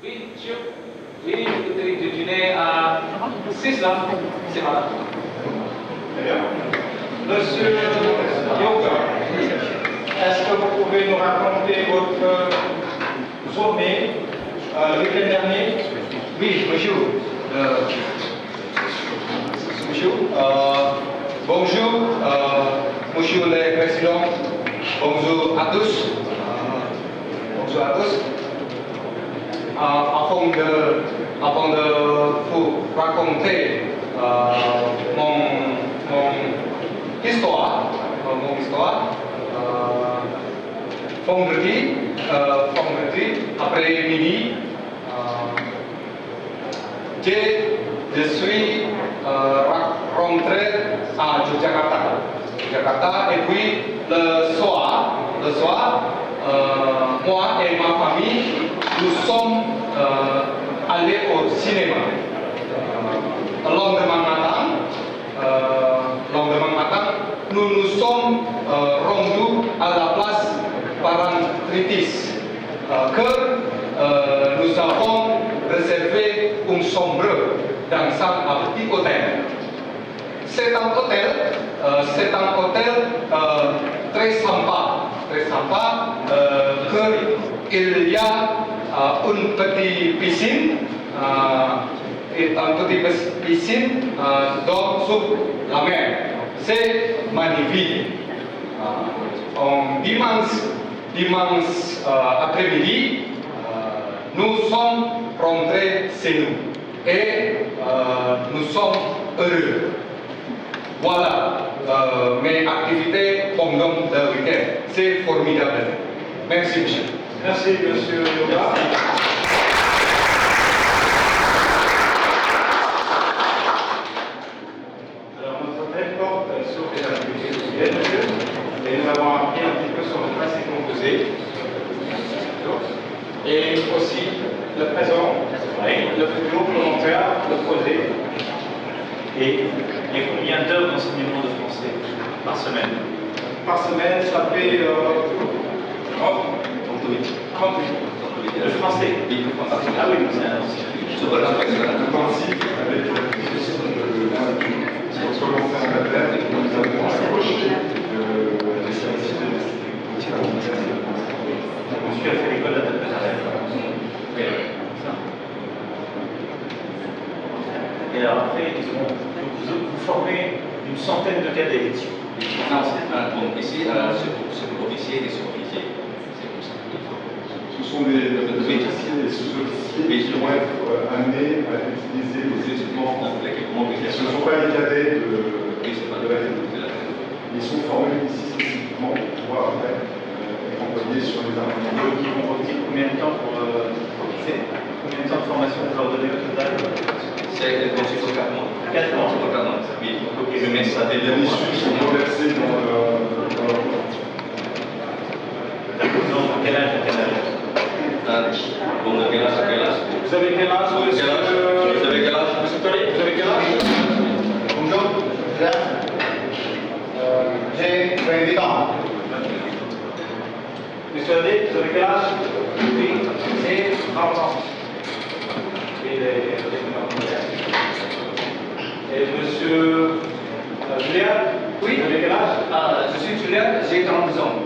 Oui, monsieur. Oui, le déjeuner à 6 là, c'est malade. Très bien. Monsieur Yoga, est-ce que vous pouvez nous raconter votre journée le week-end dernier? Oui, bonjour. Bonjour, Monsieur le Président. Bonjour à tous. Bonjour à tous. Avant de vous raconter mon histoire, vendredi après-midi, je suis rentré à Yogyakarta, et puis le soir, moi et ma famille, nous sommes allés au cinéma. Le lendemain matin, nous nous sommes rendus à la place Parangtritis, que nous avons réservé une chambre dans un petit hôtel. C'est un hôtel très sympa, il y a une petite piscine, sous la mer. C'est magnifique. Dimanche après-midi, nous sommes rentrés chez nous et nous sommes heureux. Voilà mes activités pendant le week-end. C'est formidable. Merci, monsieur. Merci, monsieur Yoga. Alors, notre hôtel porte sur les activités quotidiennes, monsieur, et nous avons appris un petit peu sur le passé composé, et aussi le présent, le futur, le long terme, le projet. Et combien d'heures d'enseignement de français par semaine? Par semaine, ça fait 38. Le français? Oui, le français. Ah oui, c'est un ancien. Sur la avec on se commence à la terre et nous avons approché des services de Monsieur a fait l'école d'interprétation. Et alors après, vous formez une centaine de cadets. Non, bon, ici, c'est pour officier et sous-officier. C'est comme ça. Ce sont des officiers et sous-officiers qui vont être amenés à utiliser les équipements français. Ce ne sont pas les cadets de la République. Ils sont formés ici spécifiquement pour pouvoir après être employés sur les armements. Donc ils vont retenir combien de temps pour combien de temps de formation vous leur donnez au total? C'est 4 mois. 4 mois. Oui, ok, mais ça Il y a des sous qui sont reversés dans leur Donc quel âge à quel âge? Bon, de quel âge à quel âge? Vous avez quel âge, monsieur? Vous avez quel âge? Monsieur Tollet, vous avez quel âge? Bonjour, j'ai 28 ans. Monsieur Adé, vous avez quel âge? Oui, j'ai 30 ans. Et monsieur Julien, Oui. vous avez quel âge? Je suis Julien, j'ai 30 ans.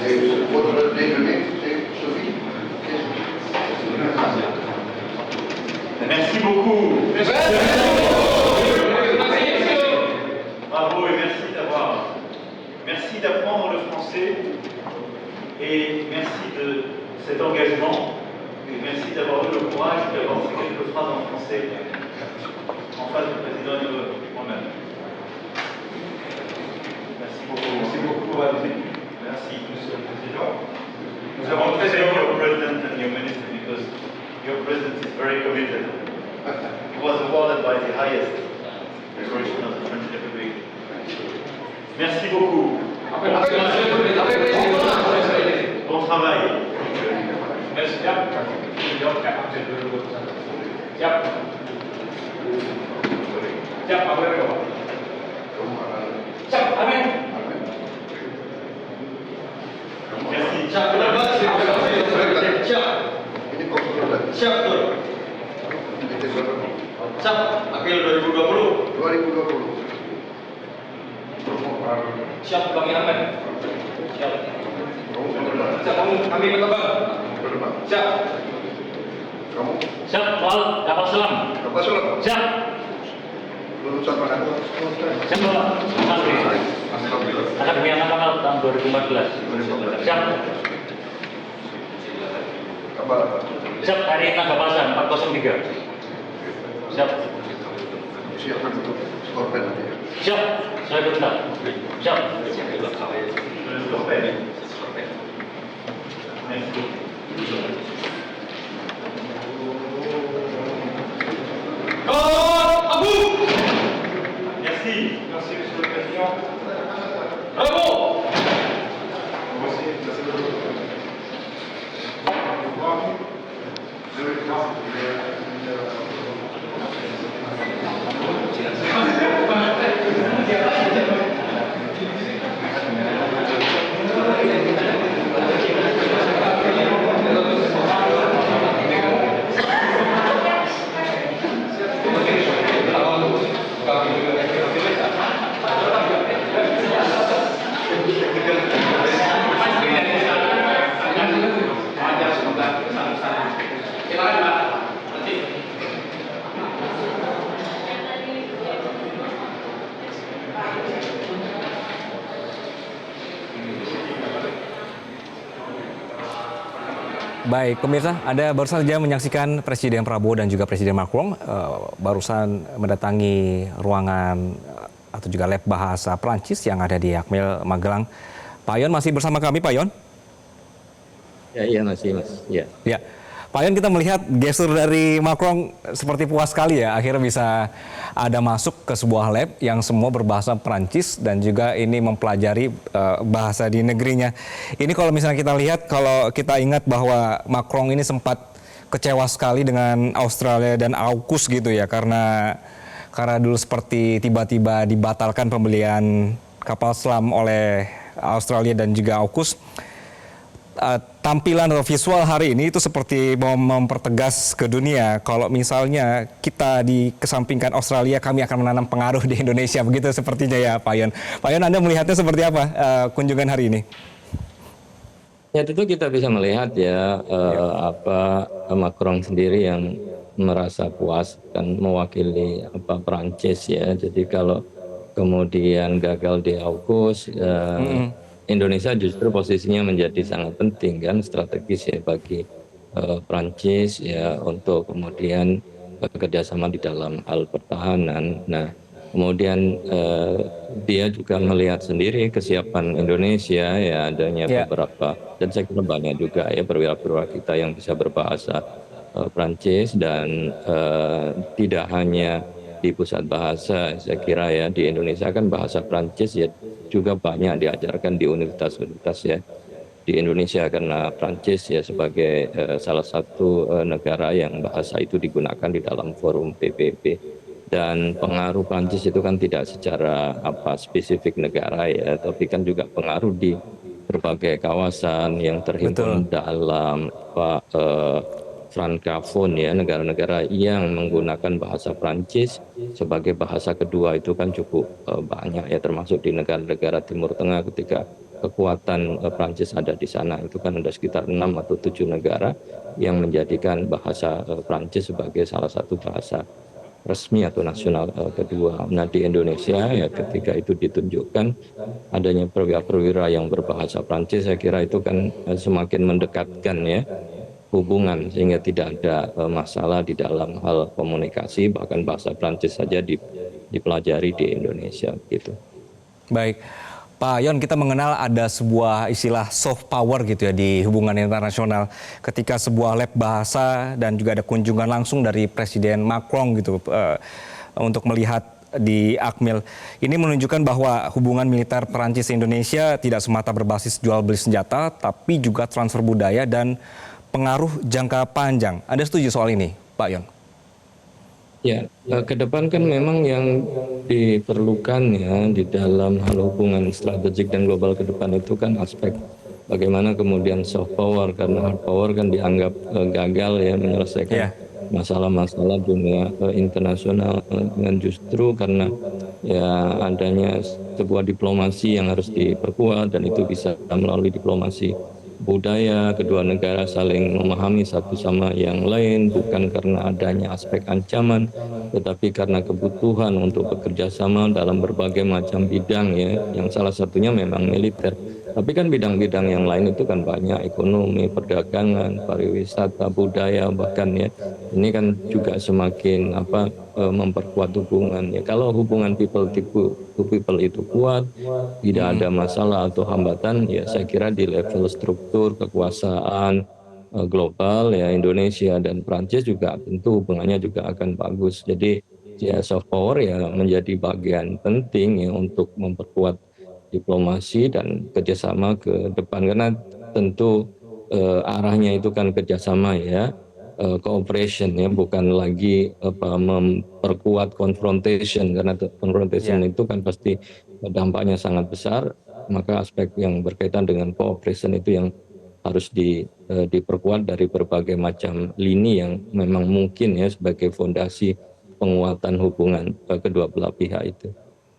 Et votre déjeuner, c'est Sophie. Merci beaucoup. Bravo et merci d'apprendre le français et merci de cet engagement et merci d'avoir eu le courage d'avoir ces quelques phrases en français en face du président et de moi-même. Merci beaucoup. Merci beaucoup pour votre visite. Merci, Monsieur le Président. Nous avons très aimé your president and your minister because your president is very committed. He was awarded by the highest decoration of the French Republic. Merci beaucoup. Bon travail. Merci. Siap, Pak Gubernur. 2020. 2020. Siap kami Ahmad. Siap. Siap kami berkembang. Siap. Kamu Siap, Pak kapal selam. kapal selam. Siap. Lulusan mana? Siap, Pak. Akademi Angkatan Laut tahun 2014. Siap. Kapal apa? Siap, hari Nagapasa 403. Siap. Siapkan untuk skorpen nanti ya. Siap, saya perintah. Siap. Merci. Merci, Monsieur le Président. Bravo. Merci, merci beaucoup. Au revoir. Je vais voir. Baik, pemirsa, Anda baru saja menyaksikan Presiden Prabowo dan juga Presiden Macron barusan mendatangi ruangan atau juga lab bahasa Prancis yang ada di Akmil Magelang. Pak Yon masih bersama kami, Pak Yon? Ya, iya masih, Mas. Ya. Ya, Pak Yon, kita melihat gestur dari Macron seperti puas sekali ya, akhirnya bisa ada masuk ke sebuah lab yang semua berbahasa Perancis dan juga ini mempelajari bahasa di negerinya. Ini kalau misalnya kita lihat, kalau kita ingat bahwa Macron ini sempat kecewa sekali dengan Australia dan AUKUS gitu ya, karena dulu seperti tiba-tiba dibatalkan pembelian kapal selam oleh Australia dan juga AUKUS. Tampilan atau visual hari ini itu seperti mau mempertegas ke dunia kalau misalnya kita dikesampingkan Australia, kami akan menanam pengaruh di Indonesia, begitu sepertinya ya Pak Yon. Pak Yon, Anda melihatnya seperti apa kunjungan hari ini? Ya, tentu kita bisa melihat ya Macron sendiri yang merasa puas dan mewakili Perancis ya. Jadi kalau kemudian gagal di AUKUS, Indonesia justru posisinya menjadi sangat penting kan, strategis ya bagi Prancis ya untuk kemudian bekerjasama di dalam hal pertahanan. Nah, kemudian dia juga melihat sendiri kesiapan Indonesia ya, adanya beberapa, dan saya kira banyak juga ya perwira-perwira kita yang bisa berbahasa Prancis dan tidak hanya di pusat bahasa, saya kira ya di Indonesia kan bahasa Prancis ya juga banyak diajarkan di universitas-universitas ya di Indonesia, karena Prancis ya sebagai salah satu negara yang bahasa itu digunakan di dalam forum PBB, dan pengaruh Prancis itu kan tidak secara spesifik negara ya, tapi kan juga pengaruh di berbagai kawasan yang terhimpun dalam Francophone ya, negara-negara yang menggunakan bahasa Prancis sebagai bahasa kedua itu kan cukup banyak ya, termasuk di negara-negara Timur Tengah. Ketika kekuatan Prancis ada di sana, itu kan ada sekitar 6 atau 7 negara yang menjadikan bahasa Prancis sebagai salah satu bahasa resmi atau nasional kedua. Nah, di Indonesia ya ketika itu ditunjukkan adanya perwira-perwira yang berbahasa Prancis, saya kira itu kan semakin mendekatkan ya hubungan, sehingga tidak ada masalah di dalam hal komunikasi, bahkan bahasa Prancis saja dipelajari di Indonesia gitu. Baik, Pak Yon, kita mengenal ada sebuah istilah soft power gitu ya di hubungan internasional, ketika sebuah lab bahasa dan juga ada kunjungan langsung dari Presiden Macron gitu untuk melihat di Akmil. Ini menunjukkan bahwa hubungan militer Perancis Indonesia tidak semata berbasis jual beli senjata, tapi juga transfer budaya dan pengaruh jangka panjang. Anda setuju soal ini, Pak Yon? Ya, ke depan kan memang yang diperlukan ya di dalam hal hubungan strategik dan global ke depan itu kan aspek bagaimana kemudian soft power, karena hard power kan dianggap gagal ya menyelesaikan masalah-masalah dunia internasional, dengan justru karena ya adanya sebuah diplomasi yang harus diperkuat, dan itu bisa melalui diplomasi budaya, kedua negara saling memahami satu sama yang lain, bukan karena adanya aspek ancaman, tetapi karena kebutuhan untuk bekerja sama dalam berbagai macam bidang ya, yang salah satunya memang militer. Tapi kan bidang-bidang yang lain itu kan banyak, ekonomi, perdagangan, pariwisata, budaya, bahkan ya ini kan juga semakin memperkuat hubungan ya. Kalau hubungan people to people itu kuat, tidak ada masalah atau hambatan, ya saya kira di level struktur kekuasaan global ya, Indonesia dan Prancis juga tentu hubungannya juga akan bagus. Jadi ya soft power ya menjadi bagian penting ya untuk memperkuat diplomasi dan kerjasama ke depan, karena tentu arahnya itu kan kerjasama ya, cooperation ya, bukan lagi memperkuat confrontation, karena confrontation itu kan pasti dampaknya sangat besar. Maka aspek yang berkaitan dengan cooperation itu yang harus diperkuat dari berbagai macam lini yang memang mungkin ya sebagai fondasi penguatan hubungan kedua belah pihak itu.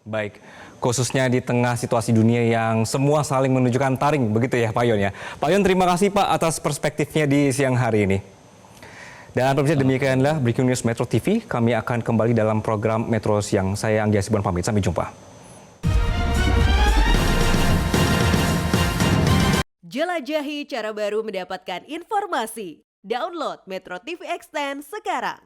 Baik, khususnya di tengah situasi dunia yang semua saling menunjukkan taring, begitu ya Pak Yon ya. Pak Yon, terima kasih Pak atas perspektifnya di siang hari ini. Dan pemirsa, demikianlah Breaking News Metro TV. Kami akan kembali dalam program Metro Siang. Saya Anggi Asibon pamit, sampai jumpa. Jelajahi cara baru mendapatkan informasi. Download Metro TV Extend sekarang.